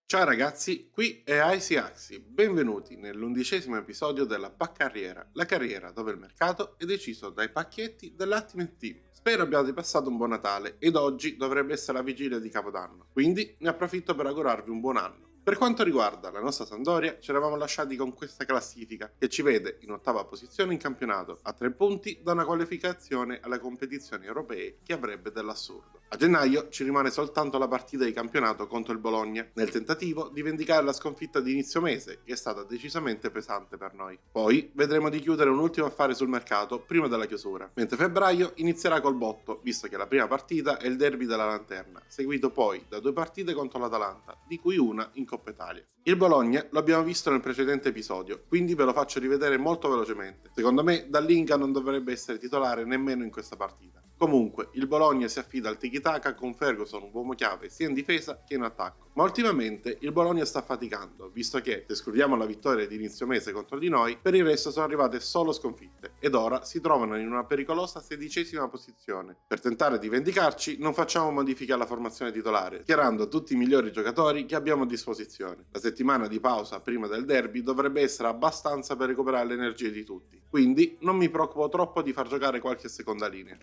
Ciao ragazzi, qui è Icy Axi, benvenuti nell'11° episodio della Paccarriera, la carriera dove il mercato è deciso dai pacchetti dell'Ultimate Team. Spero abbiate passato un buon Natale ed oggi dovrebbe essere la vigilia di Capodanno, quindi ne approfitto per augurarvi un buon anno. Per quanto riguarda la nostra Sampdoria, ci eravamo lasciati con questa classifica che ci vede in ottava posizione in campionato, a 3 punti da una qualificazione alle competizioni europee che avrebbe dell'assurdo. A gennaio ci rimane soltanto la partita di campionato contro il Bologna, nel tentativo di vendicare la sconfitta di inizio mese, che è stata decisamente pesante per noi. Poi vedremo di chiudere un ultimo affare sul mercato prima della chiusura, mentre febbraio inizierà col botto, visto che la prima partita è il derby della Lanterna, seguito poi da 2 partite contro l'Atalanta, di cui una in Coppa Italia. Il Bologna lo abbiamo visto nel precedente episodio, quindi ve lo faccio rivedere molto velocemente. Secondo me Dallinga non dovrebbe essere titolare nemmeno in questa partita. Comunque, il Bologna si affida al tiki-taka con Ferguson un uomo chiave sia in difesa che in attacco. Ma ultimamente il Bologna sta faticando, visto che, se escludiamo la vittoria di inizio mese contro di noi, per il resto sono arrivate solo sconfitte ed ora si trovano in una pericolosa 16ª posizione. Per tentare di vendicarci non facciamo modifiche alla formazione titolare, schierando tutti i migliori giocatori che abbiamo a disposizione. La settimana di pausa prima del derby dovrebbe essere abbastanza per recuperare le energie di tutti, quindi non mi preoccupo troppo di far giocare qualche seconda linea.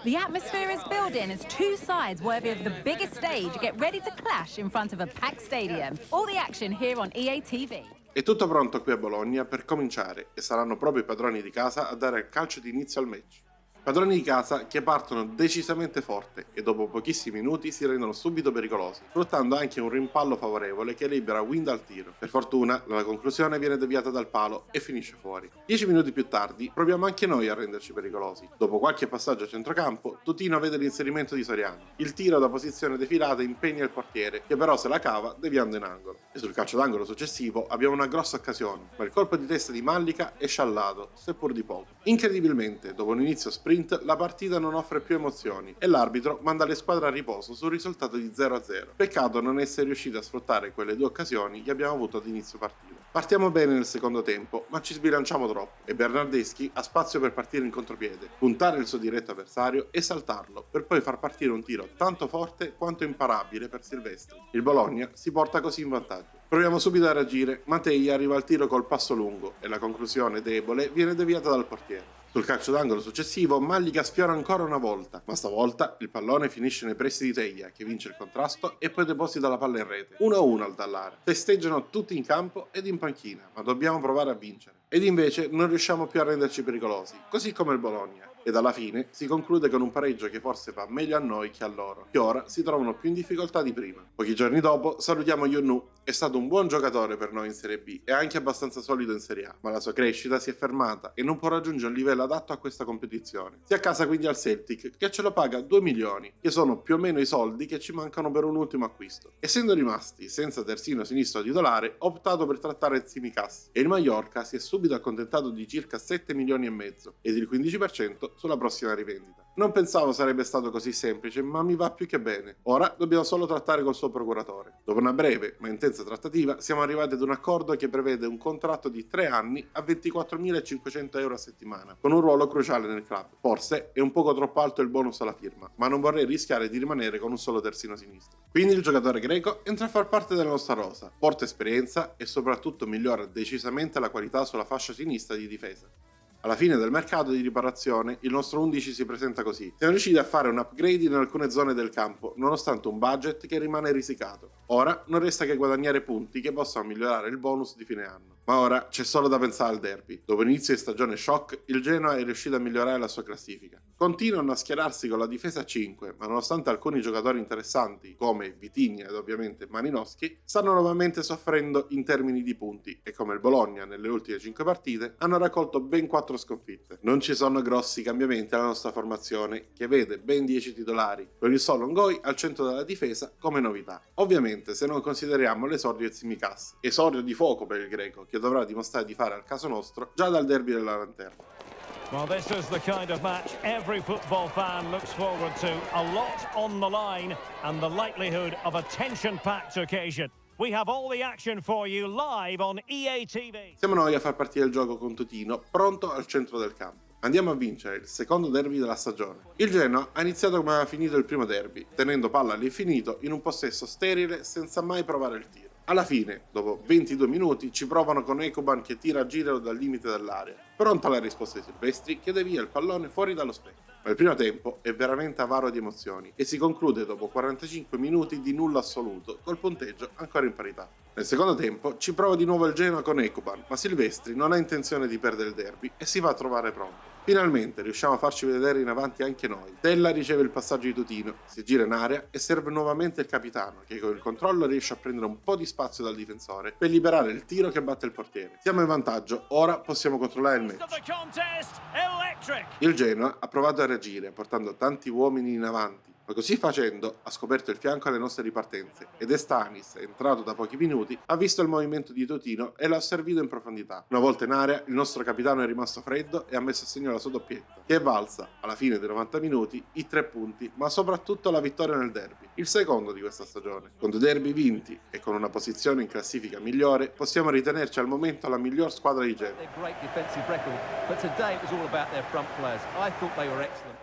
The atmosphere is building as two sides worthy of the biggest stage get ready to clash in front of a packed stadium. All the action here on EA TV. È tutto pronto qui a Bologna per cominciare e saranno proprio i padroni di casa a dare il calcio di inizio al match. Padroni di casa che partono decisamente forte e dopo pochissimi minuti si rendono subito pericolosi, sfruttando anche un rimpallo favorevole che libera Wind al tiro. Per fortuna la conclusione viene deviata dal palo e finisce fuori. 10 minuti più tardi proviamo anche noi a renderci pericolosi. Dopo qualche passaggio a centrocampo, Tutino vede l'inserimento di Soriano. Il tiro da posizione defilata impegna il portiere, che però se la cava deviando in angolo. E sul calcio d'angolo successivo abbiamo una grossa occasione, ma il colpo di testa di Mallica è sciallato, seppur di poco. Incredibilmente, dopo un inizio sprint, la partita non offre più emozioni e l'arbitro manda le squadre a riposo sul risultato di 0-0. Peccato non essere riusciti a sfruttare quelle 2 occasioni che abbiamo avuto ad inizio partita. Partiamo bene nel secondo tempo, ma ci sbilanciamo troppo e Bernardeschi ha spazio per partire in contropiede, puntare il suo diretto avversario e saltarlo, per poi far partire un tiro tanto forte quanto imparabile per Silvestri. Il Bologna si porta così in vantaggio. Proviamo subito a reagire, ma Tei arriva al tiro col passo lungo e la conclusione debole viene deviata dal portiere. Sul calcio d'angolo successivo Mallica sfiora ancora una volta, ma stavolta il pallone finisce nei pressi di Teia, che vince il contrasto e poi deposita la palla in rete. 1-1 al Dallare. Festeggiano tutti in campo ed in panchina, ma dobbiamo provare a vincere. Ed invece non riusciamo più a renderci pericolosi, così come il Bologna. Ed alla fine si conclude con un pareggio che forse va meglio a noi che a loro, che ora si trovano più in difficoltà di prima. Pochi giorni dopo salutiamo Yunnu, è stato un buon giocatore per noi in Serie B e anche abbastanza solido in Serie A, ma la sua crescita si è fermata e non può raggiungere un livello adatto a questa competizione. Si accasa quindi al Celtic, che ce lo paga 2 milioni, che sono più o meno i soldi che ci mancano per un ultimo acquisto. Essendo rimasti senza terzino sinistro titolare, ho optato per trattare Tsimikas e il Mallorca si è subito accontentato di circa 7 milioni e mezzo ed il 15% sulla prossima rivendita. Non pensavo sarebbe stato così semplice, ma mi va più che bene. Ora dobbiamo solo trattare col suo procuratore. Dopo una breve ma intensa trattativa siamo arrivati ad un accordo che prevede un contratto di 3 anni a 24.500 euro a settimana, con un ruolo cruciale nel club. Forse è un poco troppo alto il bonus alla firma, ma non vorrei rischiare di rimanere con un solo terzino sinistro. Quindi il giocatore greco entra a far parte della nostra rosa, porta esperienza e soprattutto migliora decisamente la qualità sulla fascia sinistra di difesa. Alla fine del mercato di riparazione, il nostro 11 si presenta così. Siamo riusciti a fare un upgrade in alcune zone del campo, nonostante un budget che rimane risicato. Ora non resta che guadagnare punti che possano migliorare il bonus di fine anno. Ma ora c'è solo da pensare al derby. Dopo l'inizio di stagione shock, il Genoa è riuscito a migliorare la sua classifica. Continuano a schierarsi con la difesa a 5, ma nonostante alcuni giocatori interessanti, come Vitinha ed ovviamente Malinowski, stanno nuovamente soffrendo in termini di punti e come il Bologna nelle ultime 5 partite hanno raccolto ben 4 sconfitte. Non ci sono grossi cambiamenti alla nostra formazione, che vede ben 10 titolari, con il solo Ngoi al centro della difesa come novità. Ovviamente se non consideriamo l'esordio di Tsimikas, esordio di fuoco per il greco, che dovrà dimostrare di fare al caso nostro già dal derby della Lanterna. Well, this is the kind of match every football fan looks forward to. A lot on the line and the likelihood of a tension-packed occasion. We have all the action for you live on EA TV. Siamo noi a far partire il gioco con Tutino, pronto al centro del campo. Andiamo a vincere il secondo derby della stagione. Il Genoa ha iniziato come aveva finito il primo derby, tenendo palla all'infinito in un possesso sterile senza mai provare il tiro. Alla fine, dopo 22 minuti, ci provano con Ekuban che tira a giro dal limite dell'area. Pronta la risposta di Silvestri, chiede via il pallone fuori dallo specchio. Ma il primo tempo è veramente avaro di emozioni e si conclude dopo 45 minuti di nulla assoluto, col punteggio ancora in parità. Nel secondo tempo ci prova di nuovo il Genoa con Ekuban, ma Silvestri non ha intenzione di perdere il derby e si va a trovare pronto. Finalmente riusciamo a farci vedere in avanti anche noi. Tella riceve il passaggio di Tutino, si gira in area e serve nuovamente il capitano, che con il controllo riesce a prendere un po' di spazio dal difensore per liberare il tiro che batte il portiere. Siamo in vantaggio, ora possiamo controllare il match. Il Genoa ha provato a reagire, portando tanti uomini in avanti, ma così facendo ha scoperto il fianco alle nostre ripartenze ed Estanis, entrato da pochi minuti, ha visto il movimento di Totino e lo ha servito in profondità. Una volta in area, il nostro capitano è rimasto freddo e ha messo a segno la sua doppietta, che è valsa, alla fine dei 90 minuti, i 3 punti, ma soprattutto la vittoria nel derby, il secondo di questa stagione. Con 2 derby vinti e con una posizione in classifica migliore, possiamo ritenerci al momento la miglior squadra di Genoa.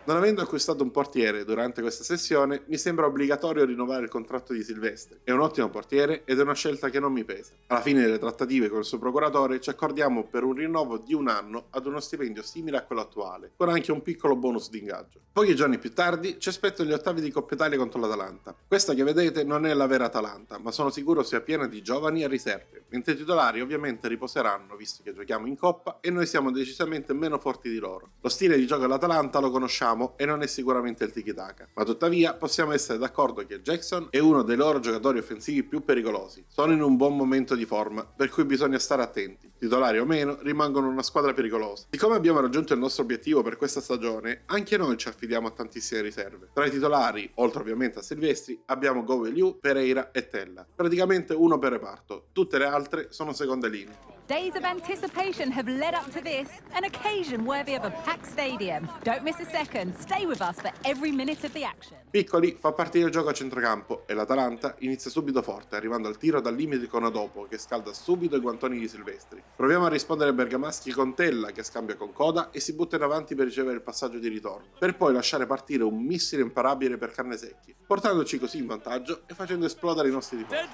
Non avendo acquistato un portiere durante questa sessione, mi sembra obbligatorio rinnovare il contratto di Silvestri. È un ottimo portiere ed è una scelta che non mi pesa. Alla fine delle trattative con il suo procuratore ci accordiamo per un rinnovo di 1 anno ad uno stipendio simile a quello attuale, con anche un piccolo bonus di ingaggio. Pochi giorni più tardi ci aspettano gli ottavi di Coppa Italia contro l'Atalanta. Questa che vedete non è la vera Atalanta, ma sono sicuro sia piena di giovani e riserve, mentre i titolari ovviamente riposeranno visto che giochiamo in Coppa e noi siamo decisamente meno forti di loro. Lo stile di gioco dell'Atalanta lo conosciamo e non è sicuramente il tiki-taka, ma tuttavia possiamo essere d'accordo che Jackson è uno dei loro giocatori offensivi più pericolosi. Sono in un buon momento di forma, per cui bisogna stare attenti. Titolari o meno, rimangono una squadra pericolosa. Siccome abbiamo raggiunto il nostro obiettivo per questa stagione, anche noi ci affidiamo a tantissime riserve. Tra i titolari, oltre ovviamente a Silvestri, abbiamo Goveliu, Pereira e Tella. Praticamente uno per reparto, tutte le altre sono seconde linee. Days of anticipation have led up to this, an occasion worthy of a packed stadium. Don't miss a second, stay with us for every minute of the action. Piccoli fa partire il gioco a centrocampo e l'Atalanta inizia subito forte, arrivando al tiro dal limite con Odopo che scalda subito i guantoni di Silvestri. Proviamo a rispondere ai bergamaschi con Tella che scambia con Coda e si butta in avanti per ricevere il passaggio di ritorno, per poi lasciare partire un missile imparabile per Carnesecchi, portandoci così in vantaggio e facendo esplodere i nostri tifosi.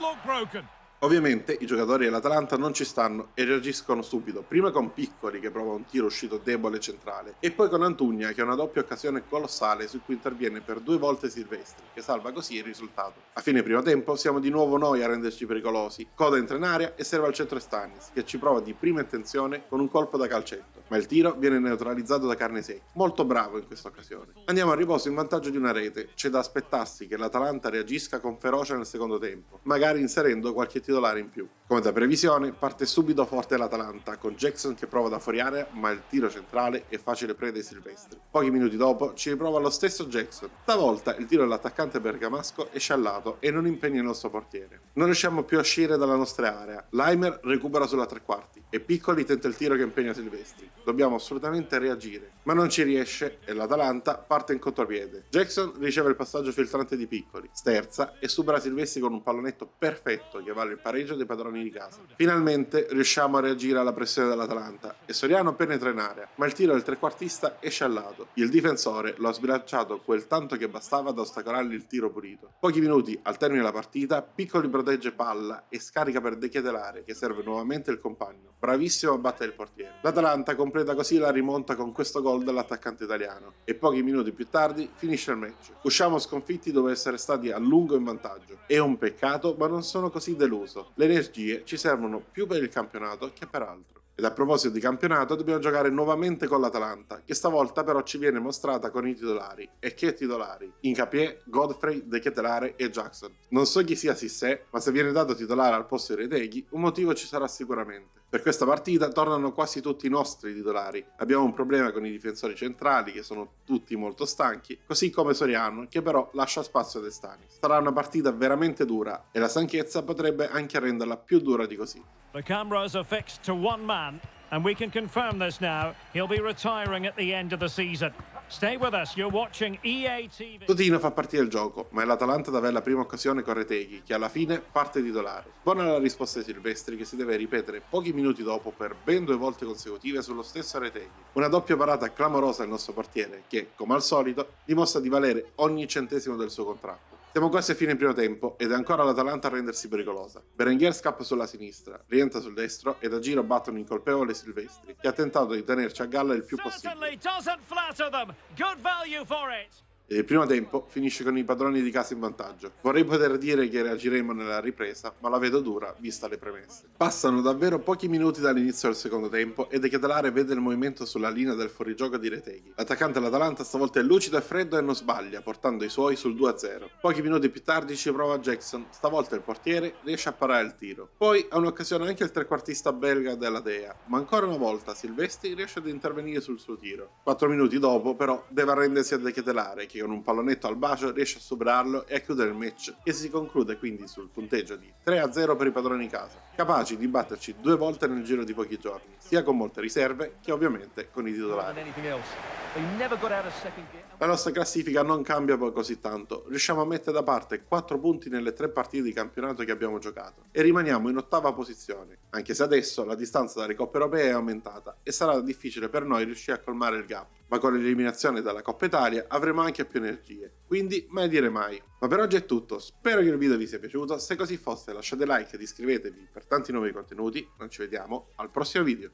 Ovviamente i giocatori dell'Atalanta non ci stanno e reagiscono subito, prima con Piccoli che prova un tiro uscito debole centrale e poi con Antugna che ha una doppia occasione colossale su cui interviene per 2 volte Silvestri, che salva così il risultato. A fine primo tempo siamo di nuovo noi a renderci pericolosi, Coda entra in area e serve al centro Stanis, che ci prova di prima intenzione con un colpo da calcetto, ma il tiro viene neutralizzato da Carnesecchi, molto bravo in questa occasione. Andiamo a riposo in vantaggio di una rete, c'è da aspettarsi che l'Atalanta reagisca con ferocia nel secondo tempo, magari inserendo qualche titolare in più. Come da previsione, parte subito forte l'Atalanta, con Jackson che prova da fuori area, ma il tiro centrale è facile preda ai Silvestri. Pochi minuti dopo ci riprova lo stesso Jackson. Stavolta il tiro dell'attaccante bergamasco è sciallato e non impegna il nostro portiere. Non riusciamo più a uscire dalla nostra area. Leimer recupera sulla 3/4 e Piccoli tenta il tiro che impegna Silvestri. Dobbiamo assolutamente reagire, ma non ci riesce e l'Atalanta parte in contropiede. Jackson riceve il passaggio filtrante di Piccoli, sterza e supera Silvestri con un pallonetto perfetto che vale il pareggio dei padroni di casa. Finalmente riusciamo a reagire alla pressione dell'Atalanta e Soriano penetra in area, ma il tiro del trequartista è sciallato. Il difensore lo ha sbilanciato quel tanto che bastava ad ostacolargli il tiro pulito. Pochi minuti al termine della partita, Piccoli protegge palla e scarica per De Ketelare che serve nuovamente il compagno. Bravissimo a battere il portiere. L'Atalanta completa così la rimonta con questo gol dell'attaccante italiano e pochi minuti più tardi finisce il match. Usciamo sconfitti dopo essere stati a lungo in vantaggio. È un peccato, ma non sono così deluso. Le energie ci servono più per il campionato che per altro. Ed a proposito di campionato, dobbiamo giocare nuovamente con l'Atalanta, che stavolta però ci viene mostrata con i titolari. E che titolari? Hincapié, Godfrey, De Ketelare e Jackson. Non so chi sia Sissé, ma se viene dato titolare al posto di Retegui, un motivo ci sarà sicuramente. Per questa partita tornano quasi tutti i nostri titolari. Abbiamo un problema con i difensori centrali, che sono tutti molto stanchi, così come Soriano, che però lascia spazio ad Estanis. Sarà una partita veramente dura e la stanchezza potrebbe anche renderla più dura di così. The cameras are fixed to one man, and we can confirm this now. He'll be retiring at the end of the season. Stay with us, you're watching EA TV. Tutino fa partire il gioco, ma è l'Atalanta ad avere la prima occasione con Retegui, che alla fine parte titolare. Buona la risposta di Silvestri, che si deve ripetere pochi minuti dopo per ben 2 volte consecutive sullo stesso Retegui. Una doppia parata clamorosa del nostro portiere, che, come al solito, dimostra di valere ogni centesimo del suo contratto. Siamo quasi a fine primo tempo ed è ancora l'Atalanta a rendersi pericolosa. Berenguer scappa sulla sinistra, rientra sul destro e da giro batte un incolpevole Silvestri, che ha tentato di tenerci a galla il più possibile. Certainly doesn't flatter them. Good value for it. Il primo tempo finisce con i padroni di casa in vantaggio. Vorrei poter dire che reagiremo nella ripresa, ma la vedo dura vista le premesse. Passano davvero pochi minuti dall'inizio del secondo tempo e De Ketelare vede il movimento sulla linea del fuorigioco di Retegui. L'attaccante dell'Atalanta stavolta è lucido e freddo e non sbaglia, portando i suoi sul 2-0. Pochi minuti più tardi ci prova Jackson, stavolta il portiere riesce a parare il tiro. Poi ha un'occasione anche il trequartista belga della Dea, ma ancora una volta Silvestri riesce ad intervenire sul suo tiro. 4 minuti dopo però deve arrendersi a De Ketelare, che con un pallonetto al bacio riesce a superarlo e a chiudere il match, che si conclude quindi sul punteggio di 3-0 per i padroni di casa, capaci di batterci 2 volte nel giro di pochi giorni, sia con molte riserve che ovviamente con i titolari. La nostra classifica non cambia poi così tanto, riusciamo a mettere da parte 4 punti nelle 3 partite di campionato che abbiamo giocato e rimaniamo in 8ª posizione, anche se adesso la distanza dalle coppe europee è aumentata e sarà difficile per noi riuscire a colmare il gap, ma con l'eliminazione dalla Coppa Italia avremo anche più energie, quindi mai dire mai. Ma per oggi è tutto, spero che il video vi sia piaciuto, se così fosse lasciate like ed iscrivetevi per tanti nuovi contenuti, noi ci vediamo al prossimo video.